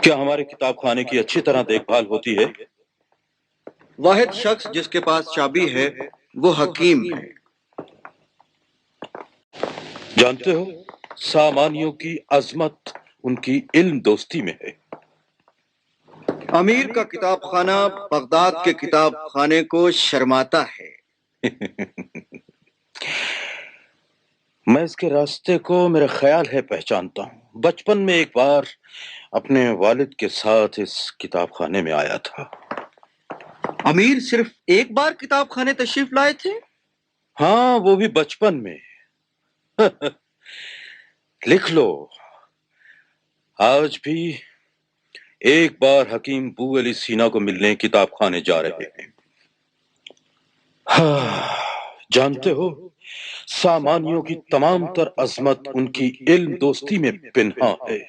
کیا ہمارے کتاب خانے کی اچھی طرح دیکھ بھال ہوتی ہے؟ واحد شخص جس کے پاس چابی ہے وہ حکیم ہے۔ جانتے ہو سامانیوں کی عظمت ان کی علم دوستی میں ہے۔ امیر کا کتاب خانہ بغداد کے کتاب خانے کو شرماتا ہے۔ میں اس کے راستے کو میرا خیال ہے پہچانتا ہوں۔ بچپن میں ایک بار اپنے والد کے ساتھ اس کتاب خانے میں آیا تھا۔ امیر صرف ایک بار کتاب خانے تشریف لائے تھے؟ ہاں، وہ بھی بچپن میں۔ لکھ لو، آج بھی ایک بار حکیم بو علی سینا کو ملنے کتاب خانے جا رہے ہیں۔ جانتے ہو سامانیوں کی تمام تر عظمت ان کی علم دوستی میں پنہاں ہے۔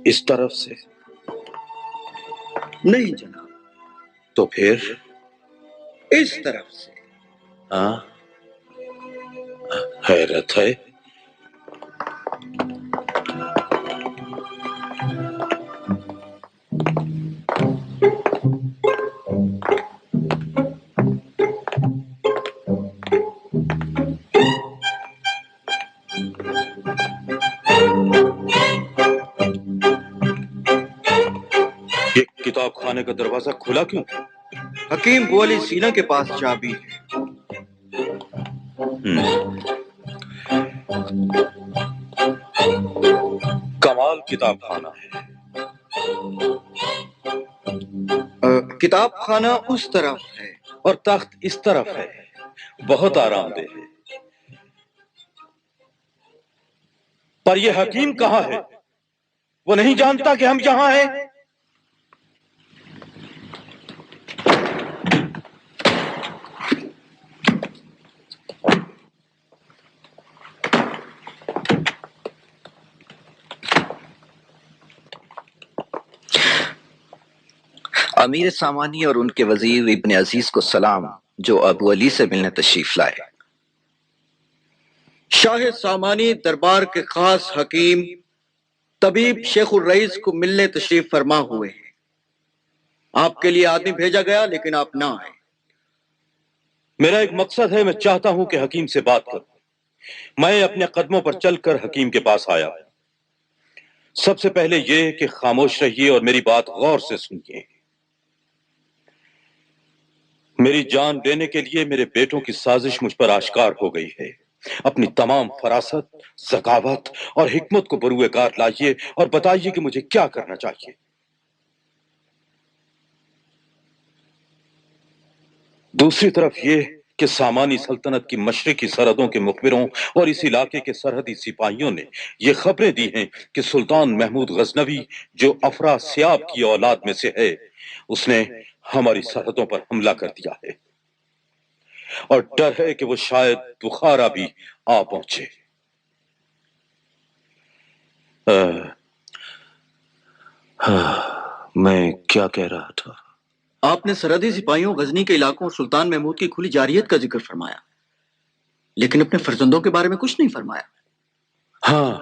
اس طرف سے نہیں جناب۔ تو پھر اس طرف سے۔ ہاں، حیرت ہے۔ یہ کتاب خانے کا دروازہ کھلا کیوں؟ حکیم بو علی سینا کے پاس چابی ہے۔ کمال کتاب خانہ ہے۔ کتاب خانہ اس طرف ہے اور تخت اس طرف ہے، بہت آرام دہ ہے۔ پر یہ حکیم کہاں ہے؟ وہ نہیں جانتا کہ ہم یہاں ہیں؟ امیر سامانی اور ان کے وزیر ابن عزیز کو سلام، جو ابو علی سے ملنے تشریف لائے۔ شاہ سامانی دربار کے خاص حکیم طبیب شیخ الرئیس کو ملنے تشریف فرما ہوئے ہیں۔ آپ کے لیے آدمی بھیجا گیا لیکن آپ نہ آئے۔ میرا ایک مقصد ہے، میں چاہتا ہوں کہ حکیم سے بات کروں۔ میں اپنے قدموں پر چل کر حکیم کے پاس آیا۔ سب سے پہلے یہ کہ خاموش رہیے اور میری بات غور سے سنیے۔ میری جان لینے کے لیے میرے بیٹوں کی سازش مجھ پر آشکار ہو گئی ہے۔ اپنی تمام فراست، ذکاوت اور حکمت کو بروئے کار لائیے اور بتائیے کہ مجھے کیا کرنا چاہیے۔ دوسری طرف یہ کہ سامانی سلطنت کی مشرقی سرحدوں کے مخبروں اور اس علاقے کے سرحدی سپاہیوں نے یہ خبریں دی ہیں کہ سلطان محمود غزنوی، جو افراسیاب کی اولاد میں سے ہے، اس نے ہماری سرحدوں پر حملہ کر دیا ہے، اور ڈر ہے کہ وہ شاید بخارا بھی آ پہنچے۔ میں کیا کہہ رہا تھا؟ آپ نے سرحدی سپاہیوں، غزنی کے علاقوں اور سلطان محمود کی کھلی جارحیت کا ذکر فرمایا، لیکن اپنے فرزندوں کے بارے میں کچھ نہیں فرمایا۔ ہاں،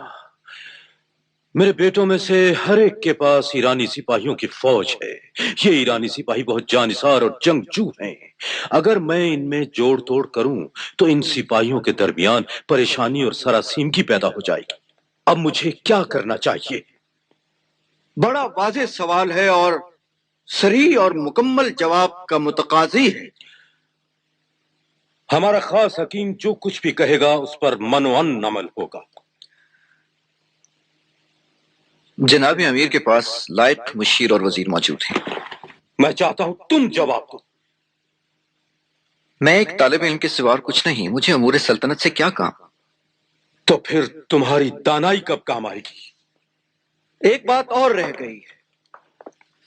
میرے بیٹوں میں سے ہر ایک کے پاس ایرانی سپاہیوں کی فوج ہے۔ یہ ایرانی سپاہی بہت جانثار اور جنگجو ہیں۔ اگر میں ان میں جوڑ توڑ کروں تو ان سپاہیوں کے درمیان پریشانی اور سراسیمگی پیدا ہو جائے گی۔ اب مجھے کیا کرنا چاہیے؟ بڑا واضح سوال ہے اور صریح اور مکمل جواب کا متقاضی ہے۔ ہمارا خاص حکیم جو کچھ بھی کہے گا اس پر منوعن عمل ہوگا۔ جناب امیر کے پاس لائٹ مشیر اور وزیر موجود ہیں۔ میں چاہتا ہوں تم جواب دو۔ میں ایک طالب علم کے سوا اور کچھ نہیں، مجھے امور سلطنت سے کیا کام؟ تو پھر تمہاری دانائی کب کام آئے گی؟ ایک بات اور رہ گئی ہے۔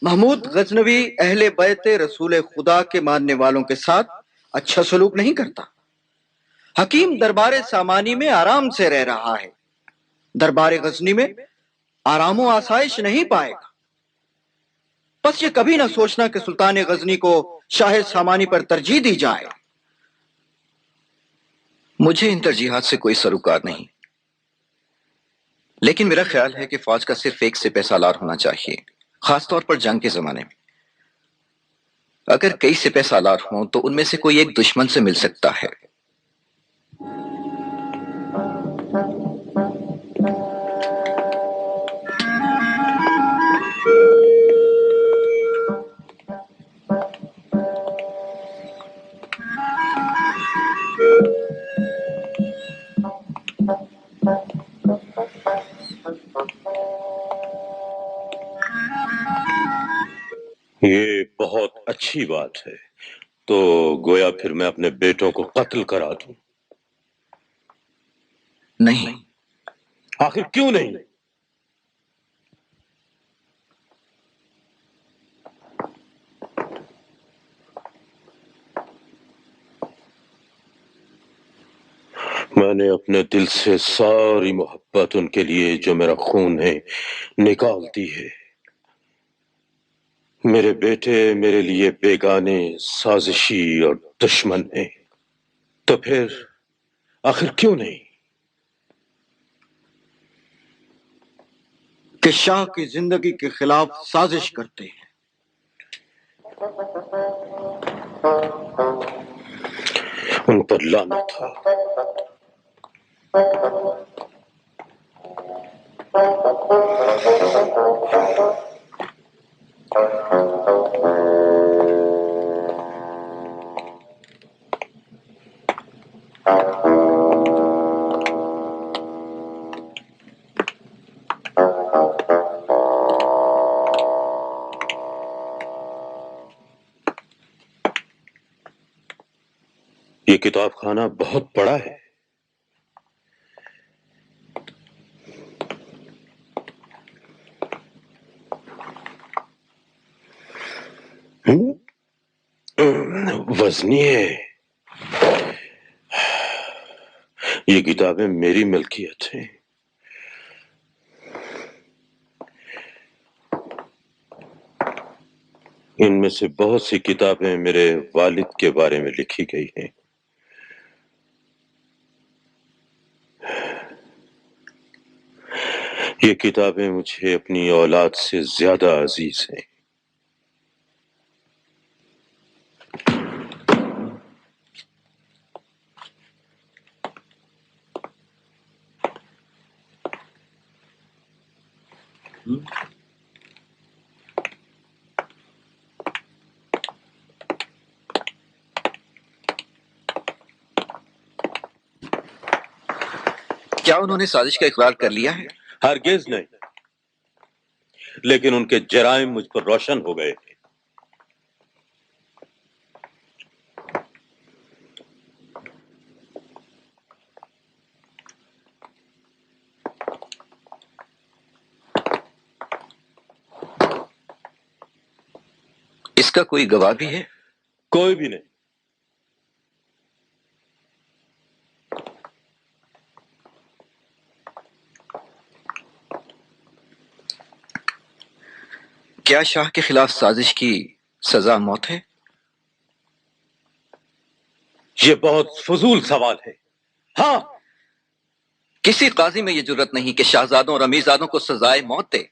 محمود غزنوی اہل بیت رسول خدا کے ماننے والوں کے ساتھ اچھا سلوک نہیں کرتا۔ حکیم دربار سامانی میں آرام سے رہ رہا ہے، دربار غزنی میں آرام و آسائش نہیں پائے گا۔ بس یہ کبھی نہ سوچنا کہ سلطان غزنی کو شاہ سامانی پر ترجیح دی جائے۔ مجھے ان ترجیحات سے کوئی سروکار نہیں، لیکن میرا خیال ہے کہ فوج کا صرف ایک سپہ سالار ہونا چاہیے، خاص طور پر جنگ کے زمانے میں۔ اگر کئی سپہ سالار ہوں تو ان میں سے کوئی ایک دشمن سے مل سکتا ہے۔ یہ بہت اچھی بات ہے، تو گویا پھر میں اپنے بیٹوں کو قتل کرا دوں؟ نہیں، آخر کیوں نہیں؟ میں نے اپنے دل سے ساری محبت ان کے لیے جو میرا خون ہے نکال دی ہے۔ میرے بیٹے میرے لیے بیگانے، سازشی اور دشمن ہیں، تو پھر آخر کیوں نہیں؟ کہ شاہ کی زندگی کے خلاف سازش کرتے ہیں۔ ان پر لعنت ہو۔ یہ کتاب خانہ بہت بڑا ہے۔ وزنی ہے۔ یہ کتابیں میری ملکیت ہیں۔ ان میں سے بہت سی کتابیں میرے والد کے بارے میں لکھی گئی ہیں۔ یہ کتابیں مجھے اپنی اولاد سے زیادہ عزیز ہیں۔ کیا انہوں نے سازش کا اقرار کر لیا ہے؟ ہرگز نہیں، لیکن ان کے جرائم مجھ پر روشن ہو گئے۔ اس کا کوئی گواہ بھی ہے؟ کوئی بھی نہیں۔ کیا شاہ کے خلاف سازش کی سزا موت ہے؟ یہ بہت فضول سوال ہے۔ ہاں، کسی قاضی میں یہ جرت نہیں کہ شاہزادوں اور امیرزادوں کو سزائے موت دے۔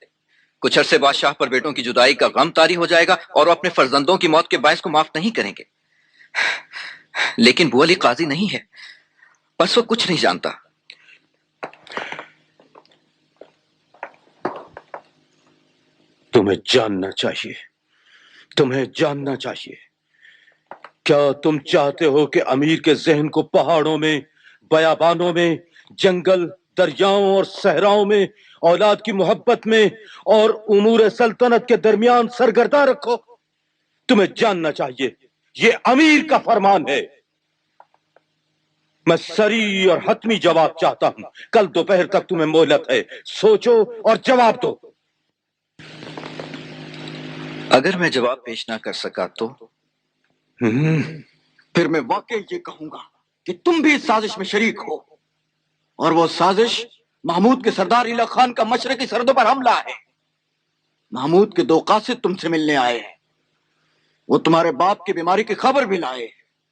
کچھ عرصے بعد شاہ پر بیٹوں کی جدائی کا غم طاری ہو جائے گا اور وہ اپنے فرزندوں کی موت کے باعث کو معاف نہیں کریں گے۔ لیکن بو علی قاضی نہیں ہے، بس وہ کچھ نہیں جانتا۔ تمہیں جاننا چاہیے، تمہیں جاننا چاہیے۔ کیا تم چاہتے ہو کہ امیر کے ذہن کو پہاڑوں میں، بیابانوں میں، جنگل، دریاؤں اور صحراؤں میں، اولاد کی محبت میں اور امور سلطنت کے درمیان سرگرداں رکھو؟ تمہیں جاننا چاہیے، یہ امیر کا فرمان ہے۔ میں صریح اور حتمی جواب چاہتا ہوں۔ کل دوپہر تک تمہیں مہلت ہے، سوچو اور جواب دو۔ اگر میں جواب پیش نہ کر سکا تو پھر میں واقعی یہ کہوں گا کہ تم بھی اس سازش میں شریک ہو، اور وہ سازش محمود کے سردار علا خان کا مشرقی سرحدوں پر حملہ ہے۔ محمود کے 2 قاصد تم سے ملنے آئے ہیں، وہ تمہارے باپ کی بیماری کی خبر بھی لائے۔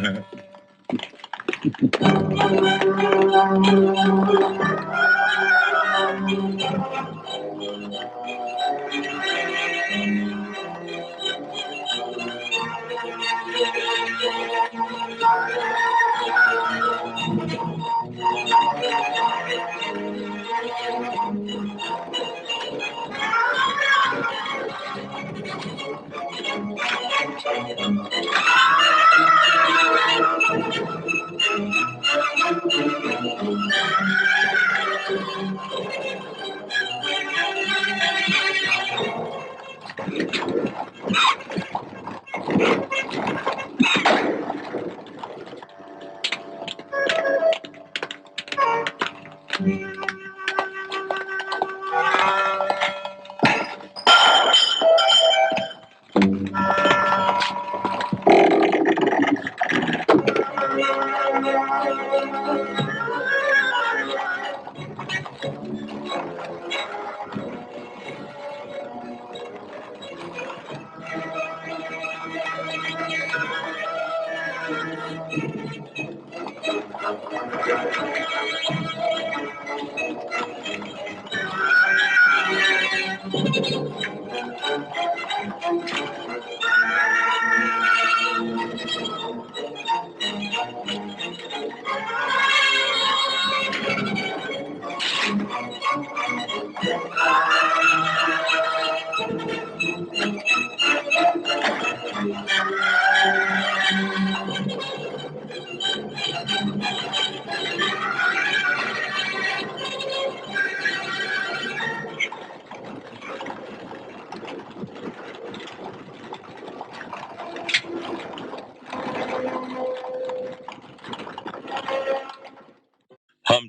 ہم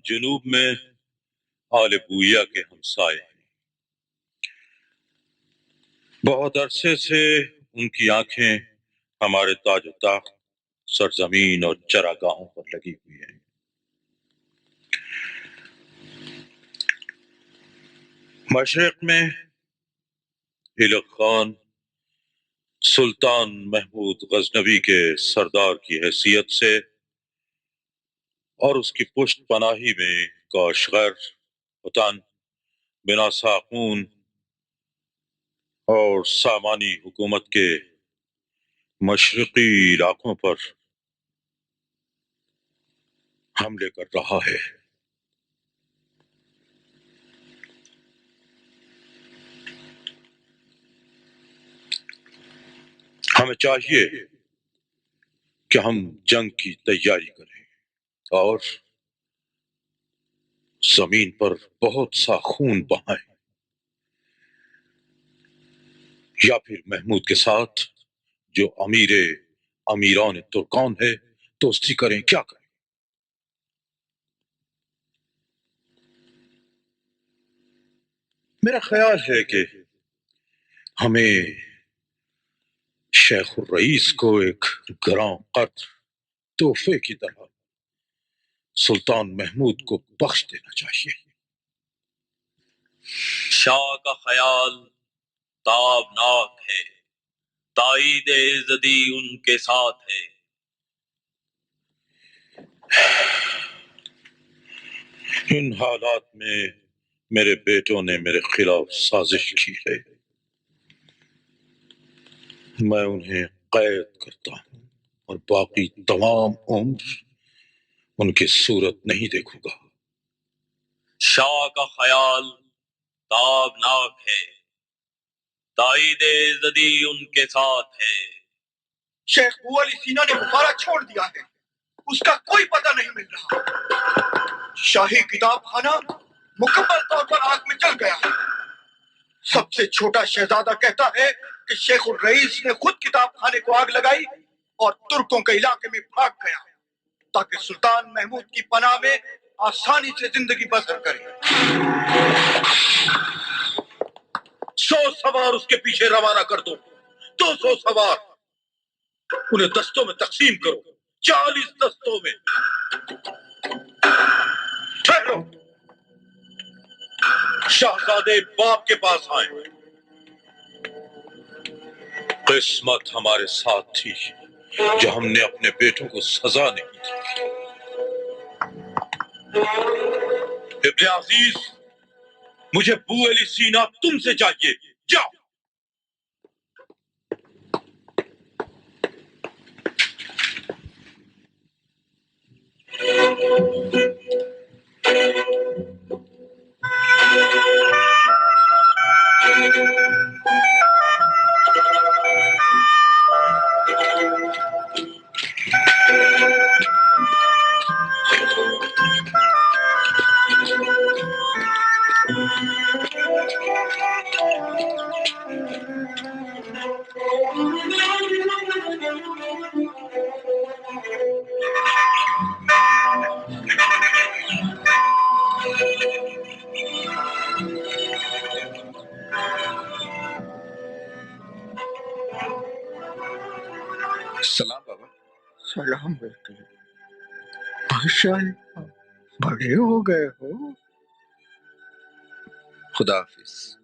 جنوب میں آل بویا کے ہمسائے ہیں. بہت عرصے سے ان کی آنکھیں ہمارے تاج و تاخت، سرزمین اور چراگاہوں پر لگی ہوئی ہیں. مشرق میں ہلک خان سلطان محمود غزنوی کے سردار کی حیثیت سے اور اس کی پشت پناہی میں کاشغر، حطن، بنا ساقون اور سامانی حکومت کے مشرقی علاقوں پر حملے کر رہا ہے. ہمیں چاہیے کہ ہم جنگ کی تیاری کریں اور زمین پر بہت سا خون بہائیں، یا پھر محمود کے ساتھ جو امیران ترکان ہے دوستی کریں. کیا کریں؟ میرا خیال ہے کہ ہمیں شیخ الرئیس کو ایک گراں قدر تحفے کی طرح سلطان محمود کو بخش دینا چاہیے. شاہ کا خیال تابناک ہے، تائید عزدی ان کے ساتھ ہے. ان حالات میں میرے بیٹوں نے میرے خلاف سازش کی ہے. میں انہیں قید کرتا ہوں اور باقی تمام عمر ان کی صورت نہیں دیکھوں گا. شاہ کا خیال تابناک ہے، تائید عزدی ان کے ساتھ ہے. شیخ بو علی سینا نے بخارا چھوڑ دیا ہے، اس کا کوئی پتہ نہیں مل رہا. شاہی کتاب خانہ مکمل طور پر آگ میں جل گیا ہے. سب سے چھوٹا شہزادہ کہتا ہے کہ شیخ الرئیس نے خود کتاب خانے کو آگ لگائی اور ترکوں کے علاقے میں بھاگ گیا تاکہ سلطان محمود کی پناہ میں آسانی سے زندگی بسر کرے. 100 سوار اس کے پیچھے روانہ کر دو. 200 سوار انہیں دستوں میں تقسیم کرو، 40 دستوں میں. ٹھہرو، شہزادے باپ کے پاس آئیں. قسمت ہمارے ساتھ تھی جو ہم نے اپنے بیٹوں کو سزا نہیں دی۔ ابن عزیز، مجھے بو علی سینا تم سے چاہیے، جاؤ۔ سلام بابا۔ سلام بیٹے، ماشاء اللہ بڑے ہو گئے ہو۔ خدا حافظ۔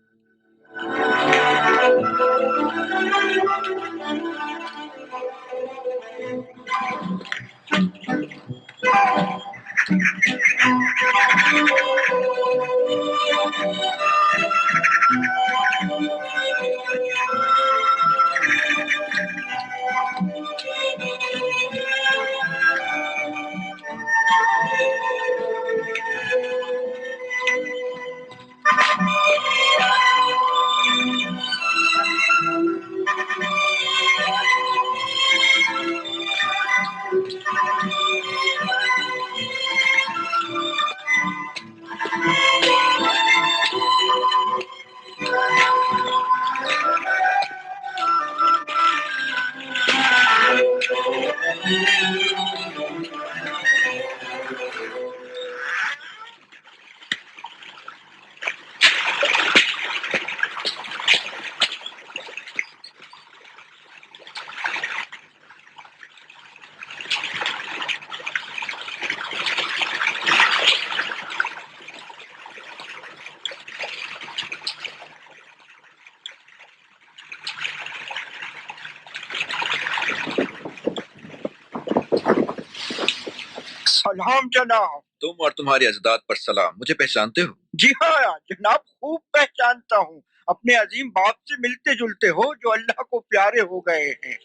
سلام جناب۔ تم اور تمہارے اجداد پر سلام۔ مجھے پہچانتے ہو؟ جی ہاں جناب، خوب پہچانتا ہوں۔ اپنے عظیم باپ سے ملتے جلتے ہو جو اللہ کو پیارے ہو گئے ہیں۔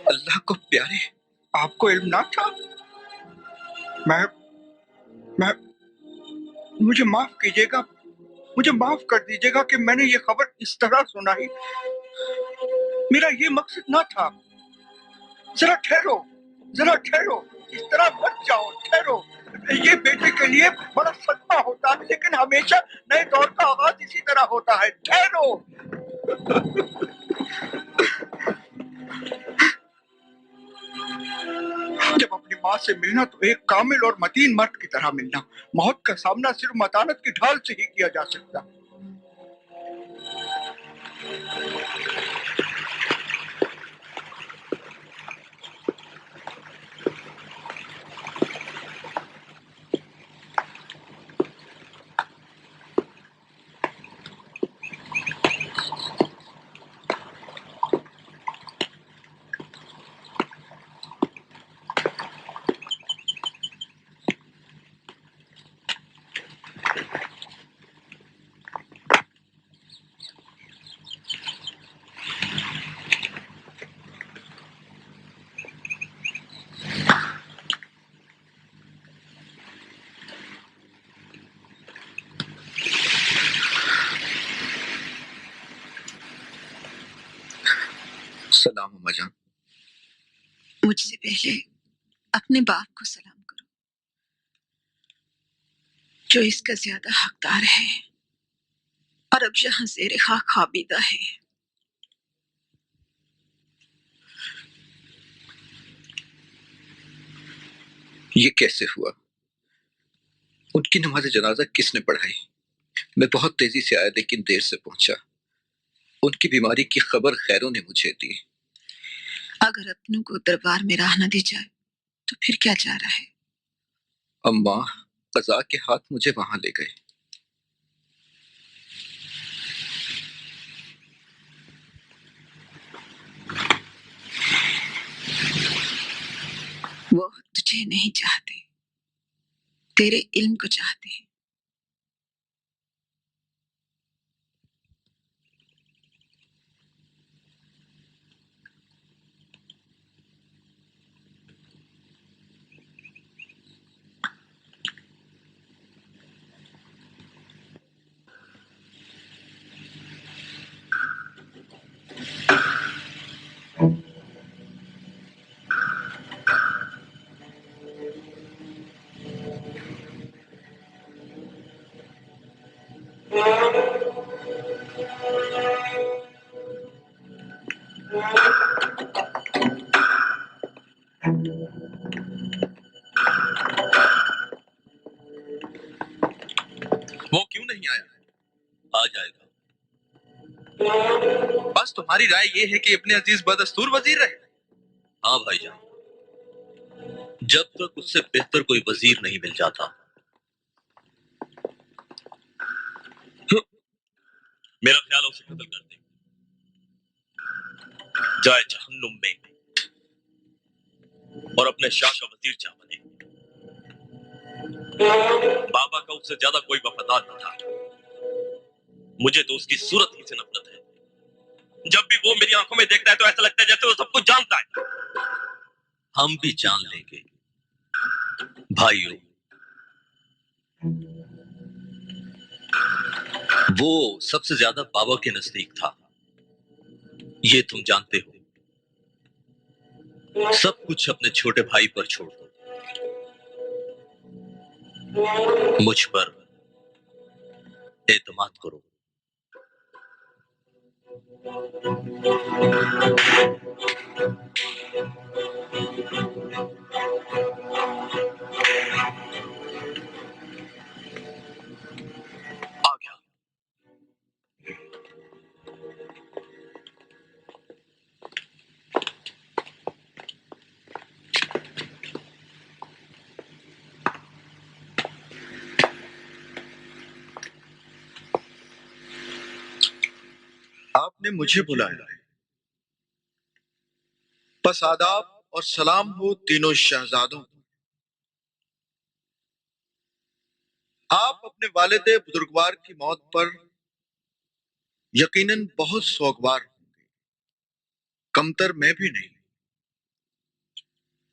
اللہ کو پیارے؟ آپ کو علم نہ تھا؟ میں مجھے معاف کیجیے گا، مجھے معاف کر دیجیے گا کہ میں نے یہ خبر اس طرح سنائی۔ میرا یہ مقصد نہ تھا۔ ذرا ٹھہرو، ذرا ٹھہرو، اس طرح مت جاؤ، ٹھہرو۔ یہ بیٹے کے لیے بڑا صدمہ ہوتا ہے، لیکن ہمیشہ نئے دور کا آغاز اسی طرح ہوتا ہے۔ ٹھہرو۔ جب اپنی ماں سے ملنا تو ایک کامل اور متین مرد کی طرح ملنا۔ موت کا سامنا صرف متانت کی ڈھال سے ہی کیا جا سکتا۔ سلام اما جان۔ مجھ سے پہلے اپنے باپ کو سلام کرو جو اس کا زیادہ حقدار ہے اور اب یہاں زیر خاک خوابیدہ ہے۔ یہ کیسے ہوا؟ ان کی نماز جنازہ کس نے پڑھائی؟ میں بہت تیزی سے آیا لیکن دیر سے پہنچا۔ ان کی بیماری کی خبر خیروں نے مجھے دی۔ اگر اپنوں کو دربار میں راہ نہ دی جائے تو پھر کیا جا رہا ہے؟ اماں قضا کے ہاتھ مجھے وہاں لے گئے۔ تجھے نہیں چاہتے، تیرے علم کو چاہتے ہیں۔ وہ کیوں نہیں آیا؟ آ جائے گا۔ بس تمہاری رائے یہ ہے کہ ابن عزیز بدستور وزیر رہے؟ ہاں بھائی جان، جب تک اس سے بہتر کوئی وزیر نہیں مل جاتا۔ میرا خیال ہے اسے قتل کر دیں، جائے جہنم میں اور اپنے شاہ کا وزیر جا بنے۔ بابا کا اس سے زیادہ کوئی وفادار نہ تھا، مجھے تو اس کی صورت ہی سے نفرت ہے۔ جب بھی وہ میری آنکھوں میں دیکھتا ہے تو ایسا لگتا ہے جیسے وہ سب کچھ جانتا ہے۔ ہم بھی جان لیں گے بھائیو، وہ سب سے زیادہ بابا کے نزدیک تھا، یہ تم جانتے ہو۔ سب کچھ اپنے چھوٹے بھائی پر چھوڑ دو، مجھ پر اعتماد کرو۔ آ گیا۔ آپ نے مجھے بلایا ہے، پس آداب اور سلام ہو تینوں شہزادوں کو۔ آپ اپنے والد بزرگوار کی موت پر یقیناً بہت سوگوار ہوں گے، کمتر میں بھی نہیں۔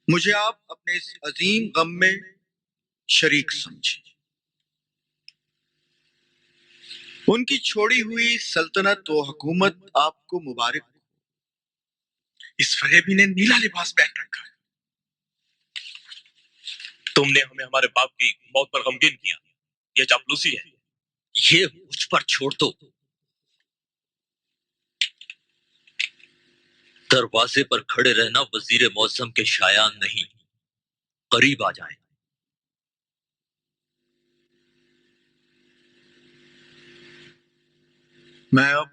مجھے آپ اپنے اس عظیم غم میں شریک سمجھیں۔ ان کی چھوڑی ہوئی سلطنت و حکومت آپ کو مبارک ہو۔ اس فریبی نے نیلا لباس پہن رکھا ہے۔ تم نے ہمیں ہمارے باپ کی موت پر غمگین کیا، یہ چاپلوسی ہے۔ یہ مجھ پر چھوڑ دو، دروازے پر کھڑے رہنا وزیر معظم کے شایان نہیں، قریب آ جائیں۔ میں اب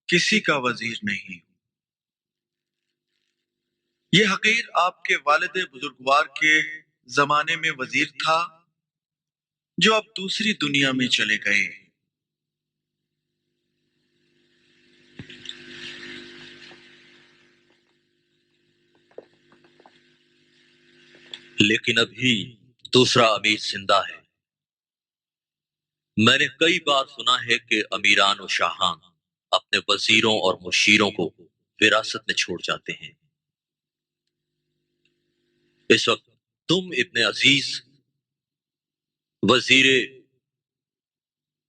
کسی کا وزیر نہیں ہوں۔ یہ حقیر آپ کے والد بزرگوار کے زمانے میں وزیر تھا جو اب دوسری دنیا میں چلے گئے۔ لیکن ابھی دوسرا امیر زندہ ہے۔ میں نے کئی بار سنا ہے کہ امیران و شاہان اپنے وزیروں اور مشیروں کو وراثت میں چھوڑ جاتے ہیں۔ اس وقت تم ابن عزیز وزیر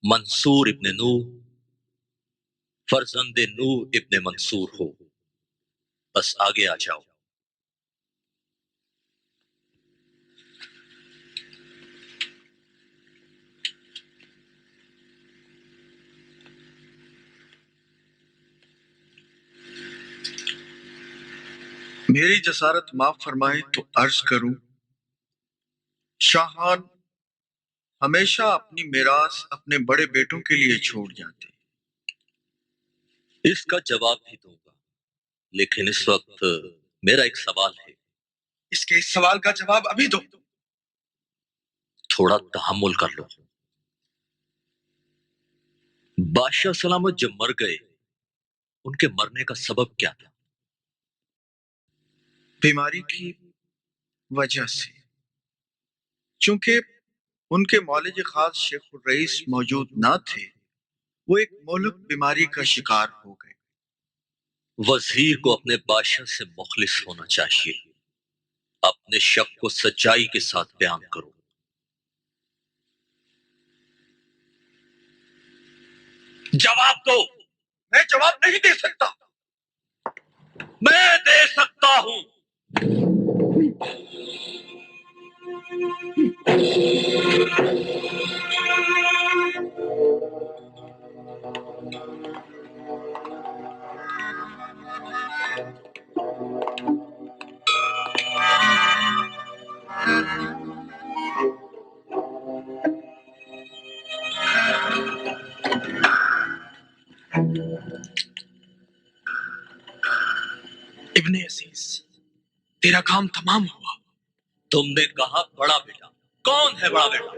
منصور ابن نوح، فرزند نوح ابن منصور ہو، بس آگے آ جاؤ۔ میری جسارت معاف فرمائے تو عرض کروں، شاہان ہمیشہ اپنی میراث اپنے بڑے بیٹوں کے لیے چھوڑ جاتے۔ اس کا جواب بھی دوں گا، لیکن اس وقت میرا ایک سوال ہے۔ اس کے اس سوال کا جواب ابھی دو۔ تھوڑا تحمل کر لو۔ بادشاہ سلامت جب مر گئے، ان کے مرنے کا سبب کیا تھا؟ بیماری کی وجہ سے، چونکہ ان کے مولج خاص شیخ الرئیس موجود نہ تھے، وہ ایک مہلک بیماری کا شکار ہو گئے۔ وزیر کو اپنے بادشاہ سے مخلص ہونا چاہیے، اپنے شک کو سچائی کے ساتھ بیان کرو۔ جواب دو۔ میں جواب نہیں دے سکتا۔ میں دے سکتا ہوں۔ ابن عزیز، تیرا کام تمام ہوا۔ تم نے کہا بڑا بیٹا، کون ہے بڑا بیٹا؟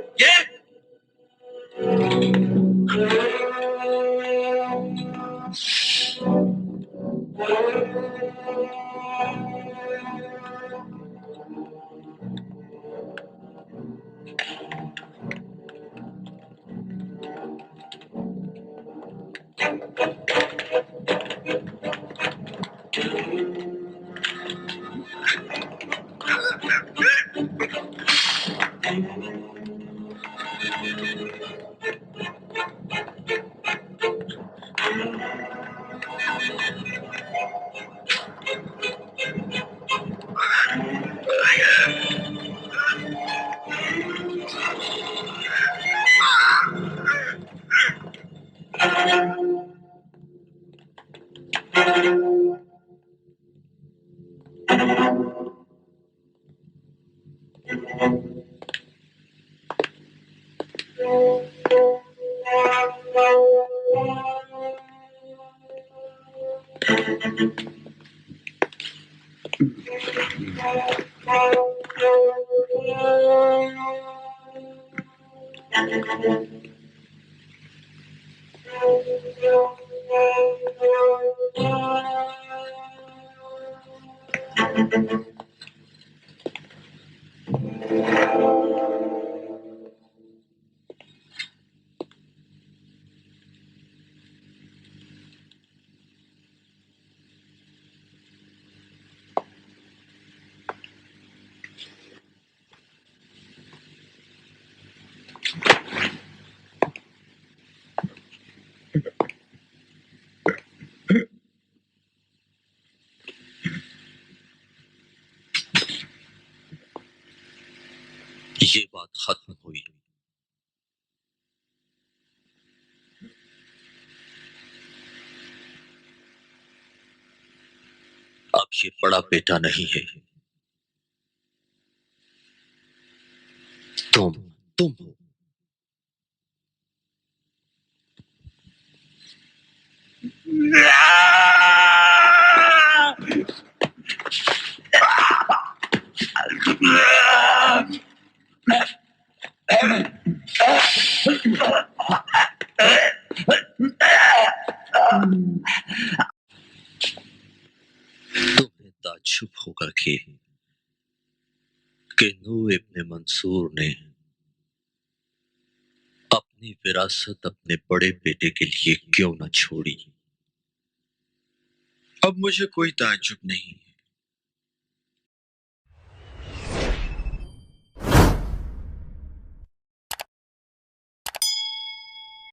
یہ بات ختم ہوئی۔ اب یہ بڑا بیٹا نہیں ہے، تم ہو۔ تمہیں تعجب ہوگا کہ نوح ابن منصور نے اپنی وراثت اپنے بڑے بیٹے کے لیے کیوں نہ چھوڑی۔ اب مجھے کوئی تعجب نہیں۔